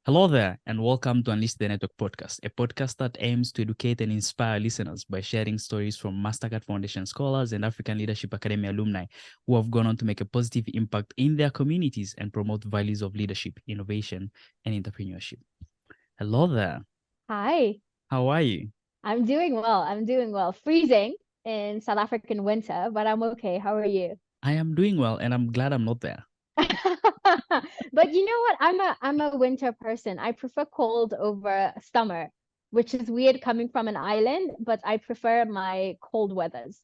Hello there, and welcome to Unleash the Network podcast, a podcast that aims to educate and inspire listeners by sharing stories from Mastercard Foundation scholars and African Leadership Academy alumni who have gone on to make a positive impact in their communities and promote values of leadership, innovation, and entrepreneurship. Hello there. Hi, How are you? I'm doing well. I'm doing well. Freezing in South African winter, but I'm okay. How are you? I am doing well, and I'm glad I'm not there. But you know what? I'm a winter person. I prefer cold over summer, which is weird coming from an island, but I prefer my cold weathers.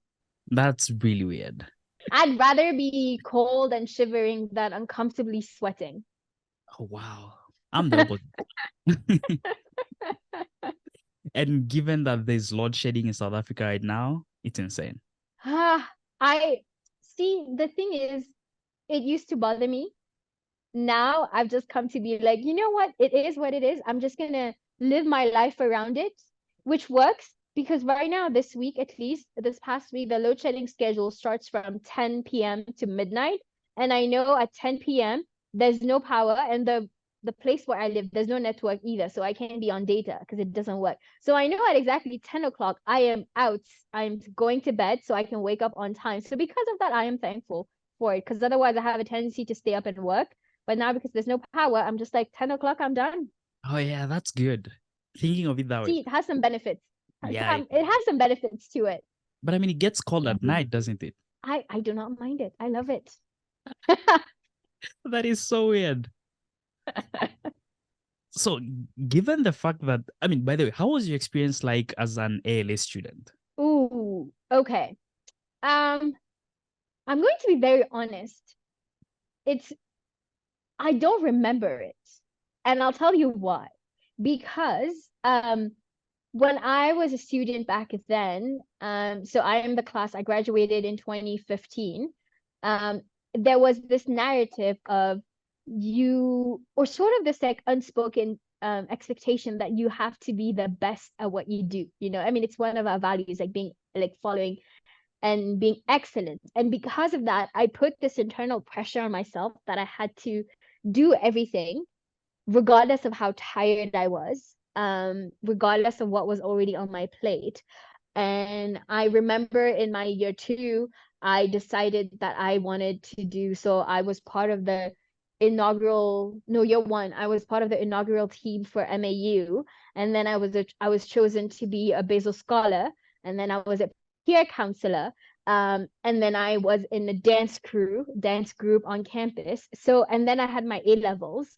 That's really weird. I'd rather be cold and shivering than uncomfortably sweating. Oh, wow. I'm the opposite. And given that there's load shedding in South Africa right now, it's insane. I see. The thing is, it used to bother me. Now I've just come to be like, you know what? It is what it is. I'm just gonna live my life around it, which works because right now, this week at least, this past week, the load shedding schedule starts from 10 p.m. to midnight. And I know at 10 p.m. there's no power, and the place where I live, there's no network either. So I can't be on data because it doesn't work. So I know at exactly 10 o'clock, I am out. I'm going to bed so I can wake up on time. So because of that, I am thankful for it because otherwise I have a tendency to stay up and work. But now because there's no power, I'm just like 10 o'clock, I'm done. Oh, yeah, that's good. Thinking of it that way. See, it has some benefits. Yeah, It has some benefits to it. but I mean, it gets cold at night, doesn't it? I do not mind it. I love it. That is so weird. So, given the fact that, I mean, by the way, how was your experience like as an ALA student? Ooh, okay. I'm going to be very honest. It's I don't remember it. And I'll tell you why. Because when I was a student back then, so I am the class I graduated in 2015. There was this narrative of you, or sort of this like unspoken expectation that you have to be the best at what you do. I mean, it's one of our values, like being like following and being excellent. And because of that, I put this internal pressure on myself that I had to do everything regardless of how tired I was, regardless of what was already on my plate. And I remember in my year 2, I decided that I wanted to do so. I was part of the year 1, I was part of the inaugural team for MAU. And then I was chosen to be a Basel scholar. And then I was a peer counselor. And then I was in the dance group on campus. So, and then I had my A levels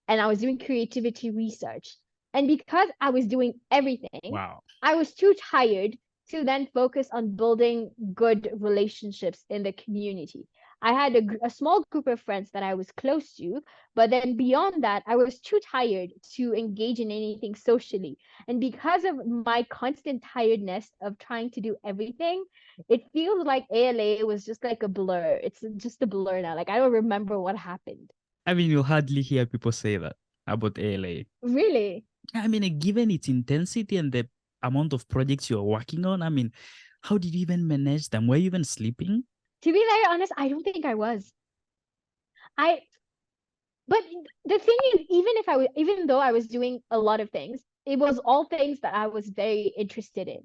and I was doing creativity research. And because I was doing everything, Wow. I was too tired to then focus on building good relationships in the community. I had a small group of friends that I was close to, but then beyond that, I was too tired to engage in anything socially. And because of my constant tiredness of trying to do everything, it feels like ALA was just like a blur. It's just a blur now. Like I don't remember what happened. I mean, you'll hardly hear people say that about ALA. Really? I mean, given its intensity and the amount of projects you're working on, I mean, how did you even manage them? Were you even sleeping? To be very honest, I don't think I was. I but the thing is, even though I was doing a lot of things, it was all things that I was very interested in.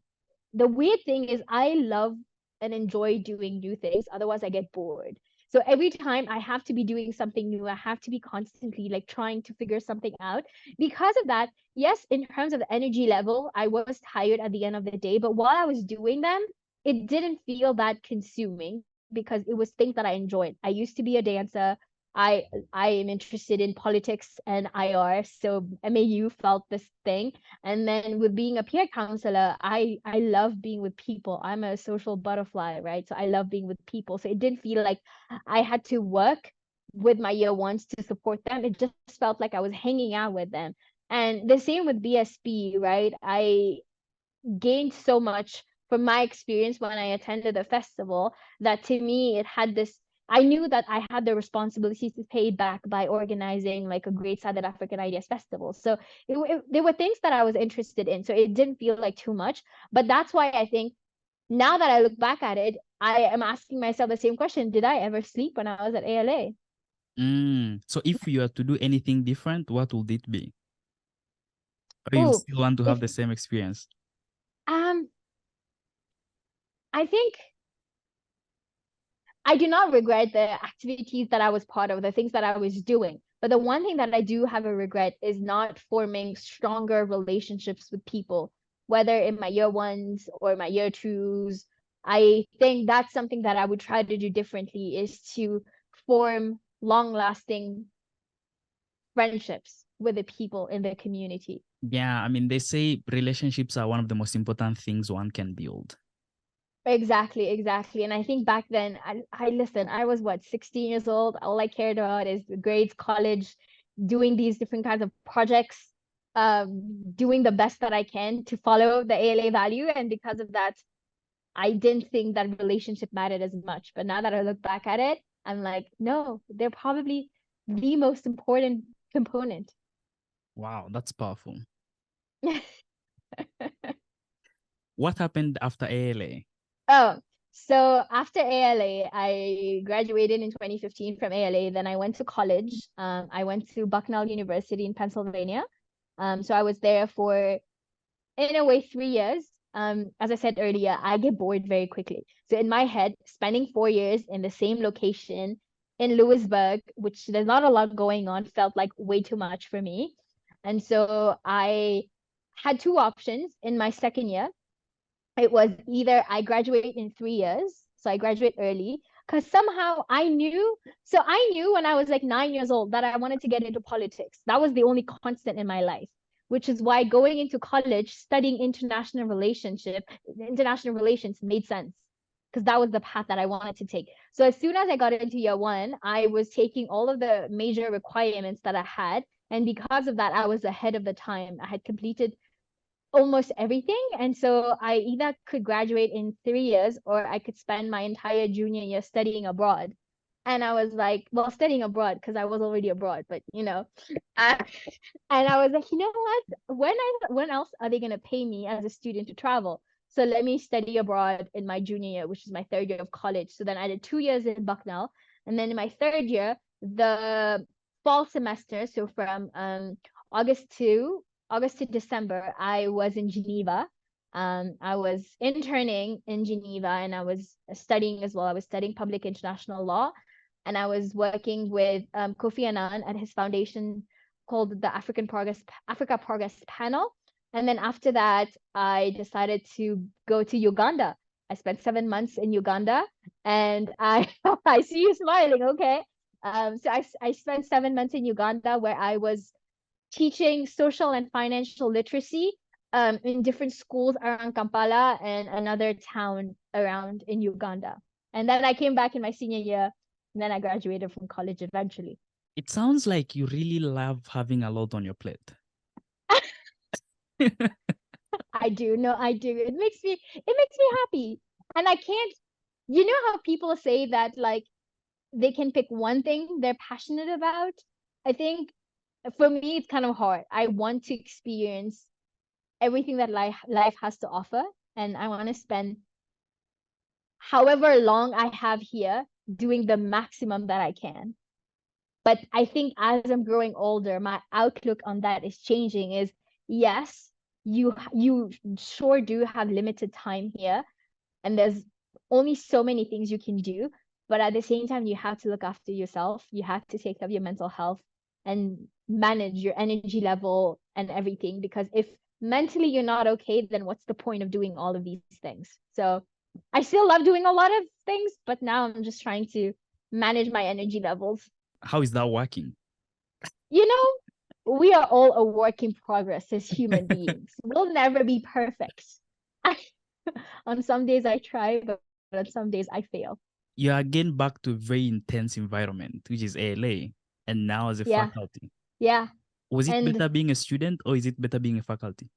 The weird thing is I love and enjoy doing new things, otherwise I get bored. So every time I have to be doing something new, I have to be constantly like trying to figure something out. Because of that, yes, in terms of the energy level, I was tired at the end of the day, but while I was doing them, it didn't feel that consuming because it was things that I enjoyed. I used to be a dancer. I am interested in politics and IR, so MAU felt this thing. And then with being a peer counselor, I love being with people. I'm a social butterfly, right? So I love being with people. So it didn't feel like I had to work with my year ones to support them. It just felt like I was hanging out with them. And the same with BSP, right? I gained so much from my experience when I attended the festival that to me it had this. I knew that I had the responsibility to pay back by organizing like a great Southern African Ideas Festival. So there were things that I was interested in. So it didn't feel like too much. But that's why I think now that I look back at it, I am asking myself the same question. Did I ever sleep when I was at ALA? So if you had to do anything different, what would it be? Or you Oh, still want to have if the same experience? I think I do not regret the activities that I was part of, the things that I was doing. But the one thing that I do have a regret is not forming stronger relationships with people, whether in my year ones or my year twos. I think that's something that I would try to do differently, is to form long lasting friendships with the people in the community. Yeah, I mean, they say relationships are one of the most important things one can build. Exactly, exactly. And I think back then, I listen, I was what, 16 years old. All I cared about is the grades, college, doing these different kinds of projects, doing the best that I can to follow the ALA value. And because of that, I didn't think that relationship mattered as much. But now that I look back at it, I'm like, no, they're probably the most important component. Wow, that's powerful. What happened after ALA? Oh, so after ALA, I graduated in 2015 from ALA. Then I went to college. I went to Bucknell University in Pennsylvania. So I was there for, in a way, 3 years. As I said earlier, I get bored very quickly. So in my head, spending 4 years in the same location in Lewisburg, which there's not a lot going on, felt like way too much for me. And so I had two options in my second year. It was either I graduate in 3 years, so I graduate early, because somehow I knew when I was like 9 years old that I wanted to get into politics. That was the only constant in my life, which is why going into college, studying international relations made sense, because that was the path that I wanted to take. So as soon as I got into year one, I was taking all of the major requirements that I had. And because of that, I was ahead of the time. I had completed almost everything. And so I either could graduate in 3 years or I could spend my entire junior year studying abroad. And I was like, well, studying abroad because I was already abroad, but uh, and I was like, you know what? When else are they gonna pay me as a student to travel? So let me study abroad in my junior year, which is my third year of college. So then I did 2 years in Bucknell, and then in my third year, the fall semester, so from August to August to December, I was in Geneva. I was interning in Geneva and I was studying as well. I was studying public international law, and I was working with Kofi Annan at his foundation called the Africa Progress Panel. And then after that, I decided to go to Uganda. I spent 7 months in Uganda, and I I see you smiling. Okay, so I spent 7 months in Uganda where I was teaching social and financial literacy in different schools around Kampala and another town around in Uganda. And then I came back in my senior year, and then I graduated from college eventually. It sounds like you really love having a lot on your plate. I do. No, I do. It makes me happy. And I can't, you know how people say that like they can pick one thing they're passionate about? I think for me it's kind of hard. I want to experience everything that life has to offer, and I want to spend however long I have here doing the maximum that I can. But I think as I'm growing older, my outlook on that is changing. Is yes, you sure do have limited time here, and there's only so many things you can do. But at the same time, you have to look after yourself. You have to take care of your mental health and manage your energy level and everything. Because if mentally you're not okay, then what's the point of doing all of these things? So I still love doing a lot of things, but now I'm just trying to manage my energy levels. How is that working? You know, we are all a work in progress as human beings. We'll never be perfect. On some days I try, but on some days I fail. You are again back to a very intense environment, which is ALA, and now as a Yeah, faculty. yeah. Was it And better being a student or is it better being a faculty?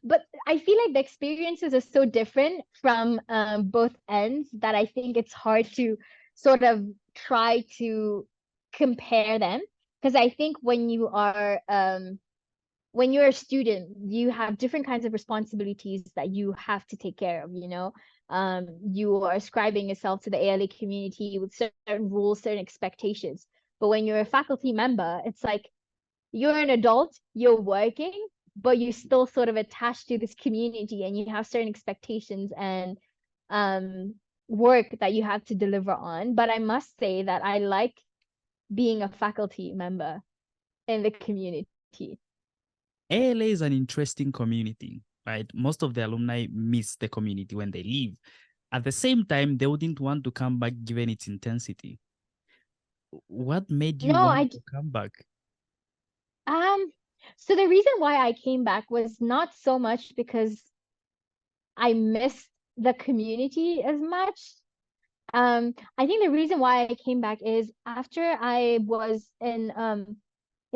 but I feel like the experiences are so different from both ends that I think it's hard to sort of try to compare them. Because I think when you're a student, you have different kinds of responsibilities that you have to take care of, you are ascribing yourself to the ALA community with certain rules, certain expectations. But when you're a faculty member, it's like you're an adult, you're working, but you're still sort of attached to this community, and you have certain expectations and work that you have to deliver on. But I must say that I like being a faculty member in the community. ALA is an interesting community, right? Most of the alumni miss the community when they leave. At the same time, they wouldn't want to come back given its intensity. What made you No, want to come back? So the reason why I came back was not so much because I missed the community as much. I think the reason why I came back is after I was in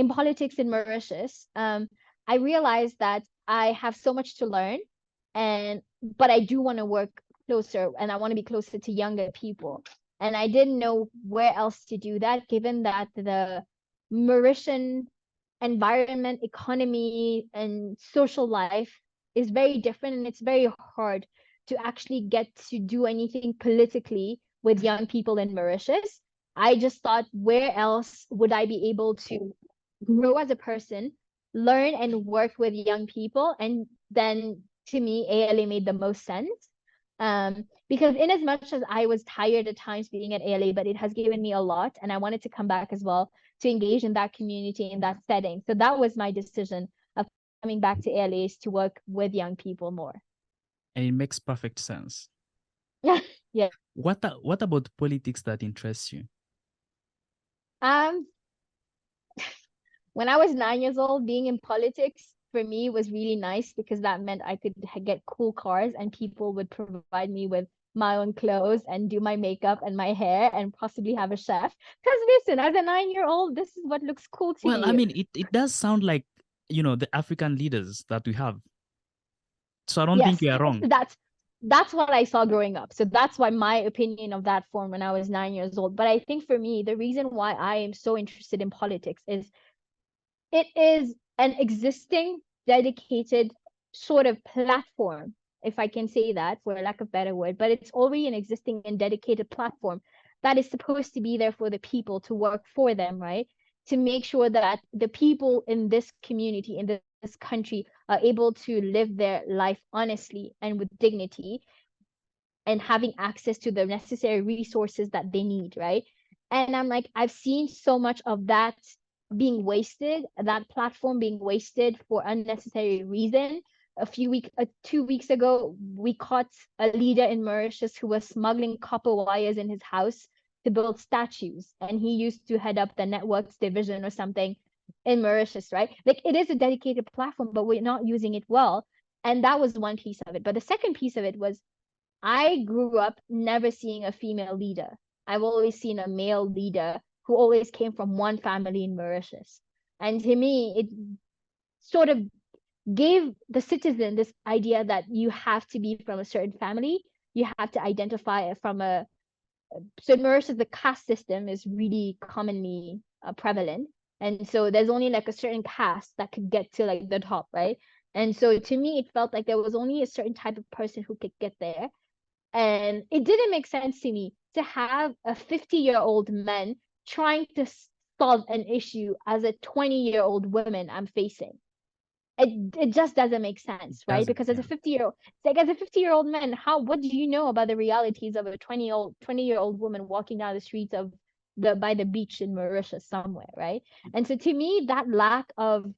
politics in Mauritius, I realized that I have so much to learn, but I do want to work closer, and I want to be closer to younger people. And I didn't know where else to do that, given that the Mauritian environment, economy, and social life is very different, and it's very hard to actually get to do anything politically with young people in Mauritius. I just thought, where else would I be able to grow as a person, learn and work with young people? And then to me, ALA made the most sense. Because in as much as I was tired at times being at ALA, but it has given me a lot, and I wanted to come back as well to engage in that community, in that setting. So that was my decision of coming back to ALA, is to work with young people more. And it makes perfect sense. Yeah. What about politics that interests you? When I was 9 years old, being in politics for me was really nice, because that meant I could get cool cars, and people would provide me with my own clothes and do my makeup and my hair, and possibly have a chef. Because listen, as a 9-year-old, this is what looks cool to Well, I you. mean, it does sound like, the African leaders that we have. So I don't think Yes, you are wrong. that's what I saw growing up. So that's why my opinion of that formed when I was 9 years old. But I think for me, the reason why I am so interested in politics is it is an existing, dedicated sort of platform, if I can say that for lack of a better word, but it's already an existing and dedicated platform that is supposed to be there for the people, to work for them, right? To make sure that the people in this community, in this country, are able to live their life honestly and with dignity, and having access to the necessary resources that they need, right? And I'm like, I've seen so much of that being wasted, that platform being wasted for unnecessary reason. 2 weeks ago, we caught a leader in Mauritius who was smuggling copper wires in his house to build statues, and he used to head up the networks division or something in Mauritius, right? Like, it is a dedicated platform, but we're not using it well. And that was one piece of it. But the second piece of it was, I grew up never seeing a female leader. I've always seen a male leader who always came from one family in Mauritius. And to me, it sort of gave the citizen this idea that you have to be from a certain family. You have to identify from a. So in Mauritius, the caste system is really commonly prevalent. And so there's only like a certain caste that could get to like the top, right? And so to me, it felt like there was only a certain type of person who could get there. And it didn't make sense to me to have a 50-year-old man trying to solve an issue as a 20-year-old woman I'm facing. It just doesn't make sense, right? Doesn't, Because as yeah. a 50-year-old, like as a 50-year-old man, what do you know about the realities of a 20-year-old woman walking down the streets of by the beach in Mauritius somewhere, right? And so to me, that lack of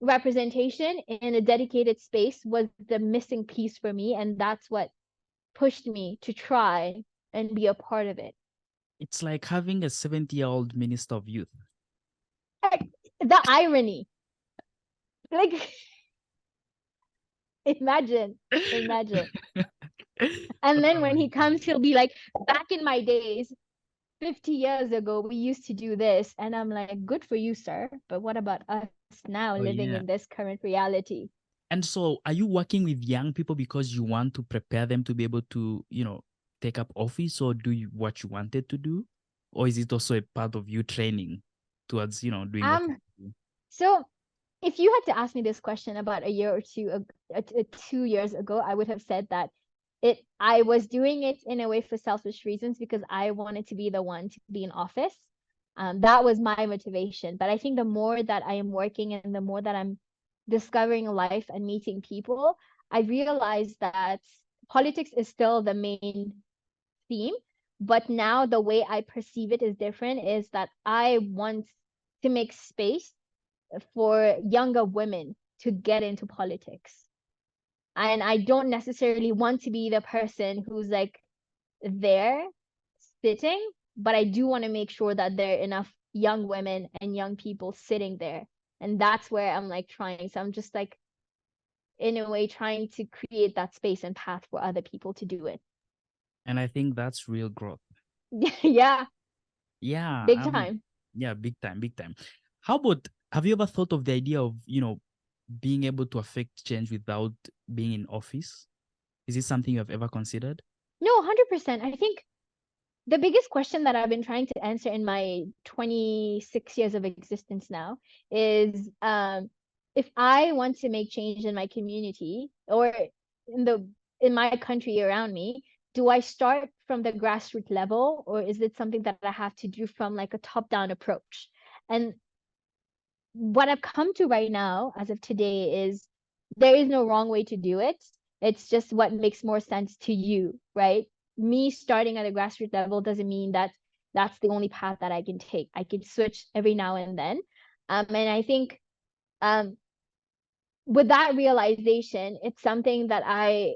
representation in a dedicated space was the missing piece for me, and that's what pushed me to try and be a part of it. It's like having a 70-year-old minister of youth. The irony, like, imagine. And then Oh when my he comes, he'll be like, back in my days, 50 years ago, we used to do this. And I'm like, good for you, sir. But what about us now Oh, living yeah. in this current reality? And so are you working with young people because you want to prepare them to be able to, take up office, or do you what you wanted to do? Or is it also a part of you training towards, doing what you Um, do? so if you had to ask me this question about a year or two, 2 years ago, I would have said that I was doing it in a way for selfish reasons, because I wanted to be the one to be in office. That was my motivation. But I think the more that I am working and the more that I'm discovering life and meeting people, I realized that politics is still the main theme, but now the way I perceive it is different, is that I want to make space for younger women to get into politics. And I don't necessarily want to be the person who's like there sitting, but I do want to make sure that there are enough young women and young people sitting there. And that's where I'm like trying. So I'm just like, in a way, trying to create that space and path for other people to do it. And I think that's real growth. Yeah, Yeah. big time. Yeah, big time, big time. How about, have you ever thought of the idea of, being able to affect change without being in office? Is it something you have ever considered? No, 100%. I think the biggest question that I've been trying to answer in my 26 years of existence now is, if I want to make change in my community or in my country around me, do I start from the grassroots level, or is it something that I have to do from like a top-down approach? And what I've come to right now, as of today, is there is no wrong way to do it. It's just what makes more sense to you, right? Me starting at a grassroots level doesn't mean that that's the only path that I can take. I can switch every now and then. And I think um, with that realization, it's something that I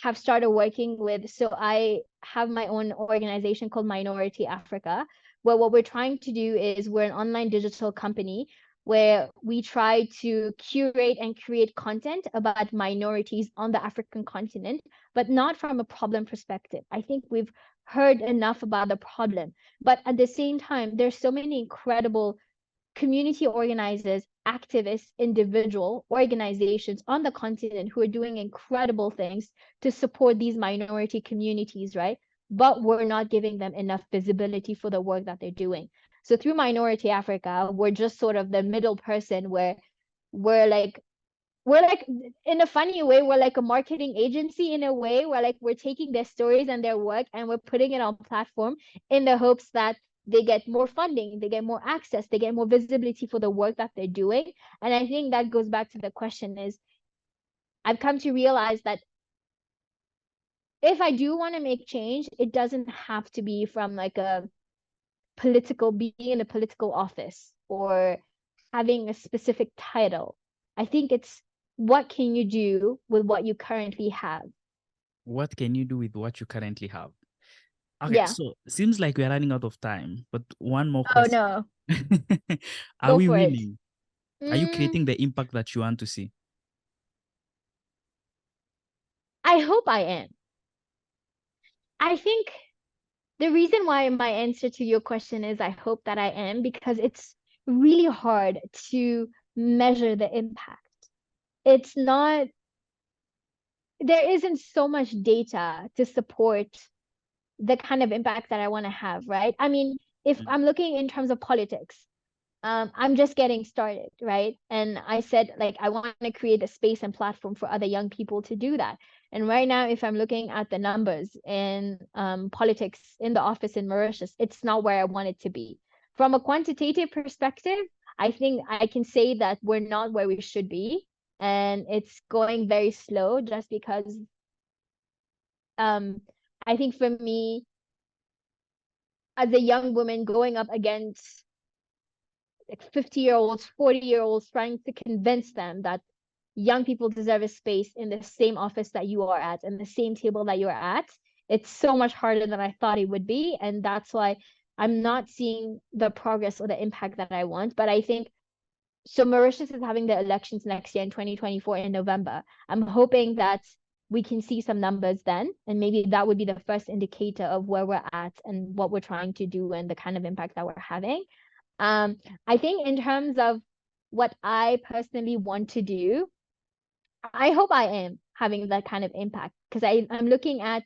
have started working with. So I have my own organization called Minority Africa, where what we're trying to do is, we're an online digital company where we try to curate and create content about minorities on the African continent, but not from a problem perspective. I think we've heard enough about the problem, but at the same time, there's so many incredible community organizers, activists, individual organizations on the continent who are doing incredible things to support these minority communities, right? But we're not giving them enough visibility for the work that they're doing. So through Minority Africa, we're just sort of the middle person, where we're like in a funny way, we're like a marketing agency in a way, where like we're taking their stories and their work and we're putting it on platform in the hopes that they get more funding, they get more access, they get more visibility for the work that they're doing. And I think that goes back to the question is, I've come to realize that if I do want to make change, it doesn't have to be from like a being in a political office or having a specific title. I think it's, what can you do with what you currently have? What can you do with what you currently have? Okay, Yeah. so seems like we're running out of time, but one more Oh question. no. Are Go we for it. winning? Are you Mm, creating the impact that you want to see? I hope I am. I think the reason why my answer to your question is I hope that I am, because it's really hard to measure the impact. It's not, there isn't so much data to support the kind of impact that I want to have, right? I mean, if Mm. I'm looking in terms of politics, I'm just getting started, right? And I said, like, I want to create a space and platform for other young people to do that. And right now, if I'm looking at the numbers in politics in the office in Mauritius, it's not where I want it to be. From a quantitative perspective, I think I can say that we're not where we should be. And it's going very slow just because um, I think for me, as a young woman going up against like 50-year-olds, 40-year-olds, trying to convince them that young people deserve a space in the same office that you are at and the same table that you're at, it's so much harder than I thought it would be. And that's why I'm not seeing the progress or the impact that I want. But I think, so Mauritius is having the elections next year in 2024 in November. I'm hoping that we can see some numbers then, and maybe that would be the first indicator of where we're at and what we're trying to do and the kind of impact that we're having. Um, I think in terms of what I personally want to do, I hope I am having that kind of impact, because I'm looking at,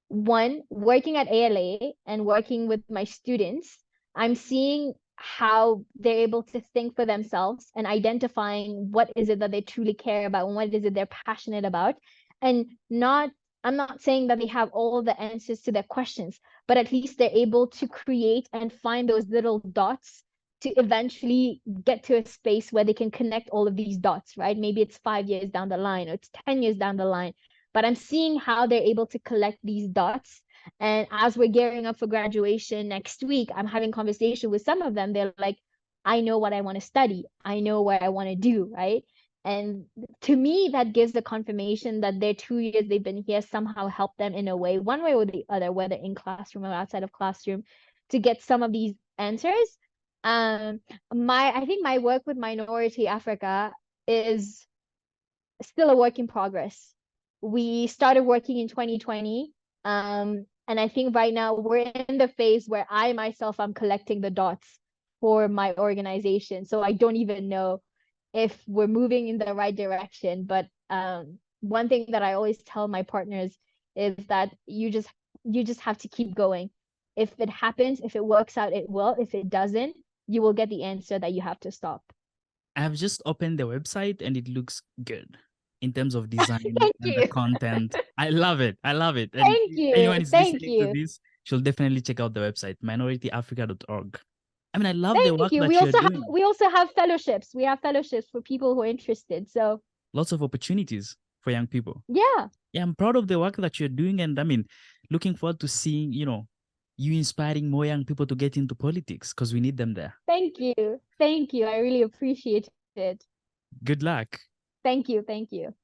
one, working at ALA and working with my students. I'm seeing how they're able to think for themselves and identifying what is it that they truly care about and what is it they're passionate about. And I'm not saying that they have all the answers to their questions, but at least they're able to create and find those little dots to eventually get to a space where they can connect all of these dots, right? Maybe it's 5 years down the line or it's 10 years down the line, but I'm seeing how they're able to collect these dots. And as we're gearing up for graduation next week, I'm having conversation with some of them. They're like, I know what I want to study. I know what I want to do, right? And to me, that gives the confirmation that their 2 years they've been here somehow helped them in a way, one way or the other, whether in classroom or outside of classroom, to get some of these answers. I think my work with Minority Africa is still a work in progress. We started working in 2020. And I think right now we're in the phase where I myself am collecting the dots for my organization. So I don't even know if we're moving in the right direction. But one thing that I always tell my partners is that you just have to keep going. If it happens, if it works out, it will. If it doesn't, you will get the answer that you have to stop. I've just opened the website and it looks good in terms of design Thank and the you. content. I love it. I love it. And Thank if you. anyone is Thank listening to you. this, she'll definitely check out the website, minorityafrica.org. I mean, I love the Thank work you. that you're doing. We also have fellowships. We have fellowships for people who are interested. So Lots of opportunities for young people. yeah. Yeah, I'm proud of the work that you're doing. And I mean, looking forward to seeing, you inspiring more young people to get into politics because we need them there. Thank you. Thank you. I really appreciate it. Good luck. Thank you. Thank you.